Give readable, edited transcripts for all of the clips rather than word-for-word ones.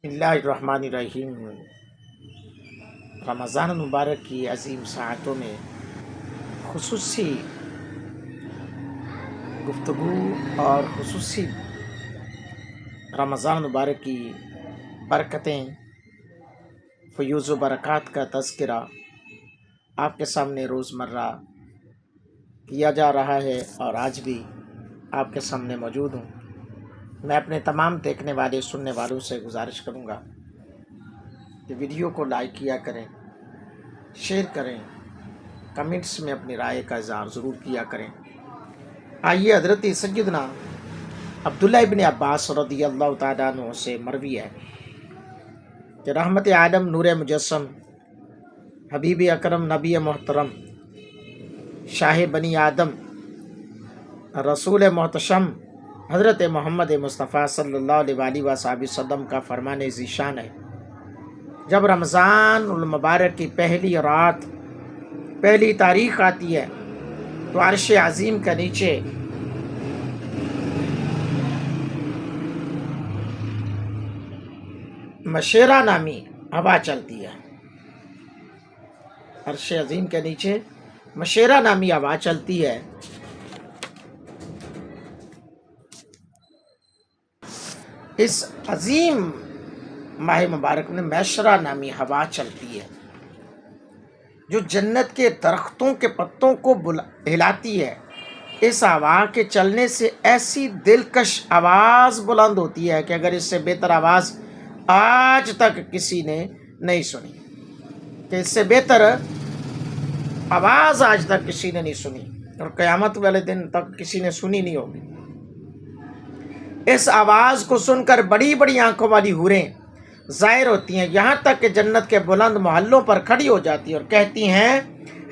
بسم اللہ الرحمن الرحیم۔ رمضان المبارک کی عظیم ساعتوں میں خصوصی گفتگو اور خصوصی رمضان المبارک کی برکتیں، فیوز و برکات کا تذکرہ آپ کے سامنے روزمرہ کیا جا رہا ہے اور آج بھی آپ کے سامنے موجود ہوں۔ میں اپنے تمام دیکھنے والے سننے والوں سے گزارش کروں گا کہ ویڈیو کو لائک کیا کریں، شیئر کریں، کمنٹس میں اپنی رائے کا اظہار ضرور کیا کریں۔ آئیے حضرت سیدنا عبداللہ ابن عباس رضی اللہ تعالیٰ عنہ سے مروی ہے کہ رحمت عالم، نور مجسم، حبیب اکرم، نبی محترم، شاہ بنی آدم، رسول محتشم حضرت محمد مصطفیٰ صلی اللہ علیہ وآلہ وسلم کا فرمان ذیشان ہے، جب رمضان المبارک کی پہلی رات، پہلی تاریخ آتی ہے تو عرش عظیم کے نیچے مشیرہ نامی ہوا چلتی ہے۔ عرش عظیم کے نیچے مشیرہ نامی ہوا چلتی ہے۔ اس عظیم ماہ مبارک میں میشرہ نامی ہوا چلتی ہے جو جنت کے درختوں کے پتوں کو ہلاتی ہے۔ اس ہوا کے چلنے سے ایسی دلکش آواز بلند ہوتی ہے کہ اگر اس سے بہتر آواز آج تک کسی نے نہیں سنی، کہ اس سے بہتر آواز آج تک کسی نے نہیں سنی اور قیامت والے دن تک کسی نے سنی نہیں ہوگی۔ اس آواز کو سن کر بڑی بڑی آنکھوں والی حوریں ظاہر ہوتی ہیں، یہاں تک کہ جنت کے بلند محلوں پر کھڑی ہو جاتی ہیں اور کہتی ہیں،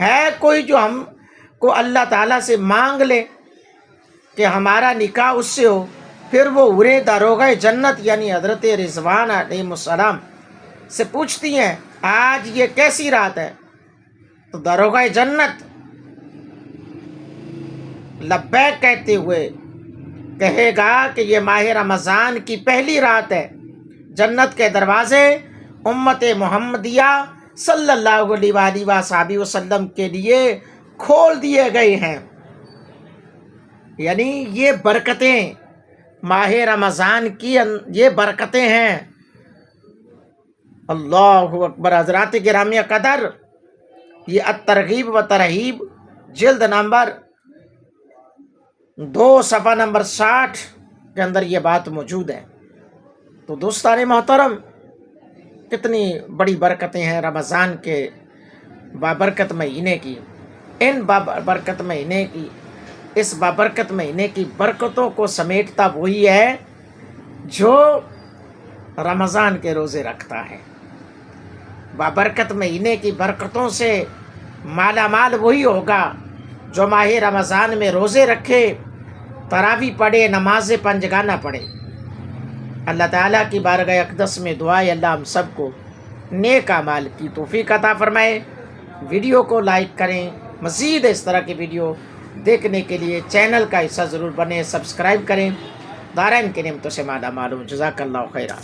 ہے کوئی جو ہم کو اللہ تعالیٰ سے مانگ لے کہ ہمارا نکاح اس سے ہو۔ پھر وہ حوریں داروغہ جنت یعنی حضرت رضوان علیہ السلام سے پوچھتی ہیں، آج یہ کیسی رات ہے؟ تو داروغہ جنت لبیک کہتے ہوئے کہے گا کہ یہ ماہ رمضان کی پہلی رات ہے، جنت کے دروازے امت محمدیہ صلی اللہ علیہ وآلہ وصحبہ وسلم کے لیے کھول دیے گئے ہیں۔ یعنی یہ برکتیں ماہ رمضان کی یہ برکتیں ہیں۔ اللہ اکبر۔ حضرات گرامی قدر، یہ الترغیب و ترہیب جلد نمبر 2 صفحہ نمبر 60 کے اندر یہ بات موجود ہے۔ تو دوستان محترم، کتنی بڑی برکتیں ہیں رمضان کے بابرکت مہینے کی۔ ان بابرکت مہینے کی، اس بابرکت مہینے کی برکتوں کو سمیٹتا وہی ہے جو رمضان کے روزے رکھتا ہے۔ بابرکت مہینے کی برکتوں سے مالا مال وہی ہوگا جو ماہ رمضان میں روزے رکھے، تراویح پڑھے، نماز پنجگانہ پڑھے۔ اللہ تعالیٰ کی بارگاہ اقدس میں دعا ہے، اللہ ہم سب کو نیک اعمال کی توفیق عطا فرمائے۔ ویڈیو کو لائک کریں، مزید اس طرح کی ویڈیو دیکھنے کے لیے چینل کا حصہ ضرور بنیں، سبسکرائب کریں۔ دارین کی نعمتوں سے مالا مال ہوں۔ جزاک اللہ خیرہ۔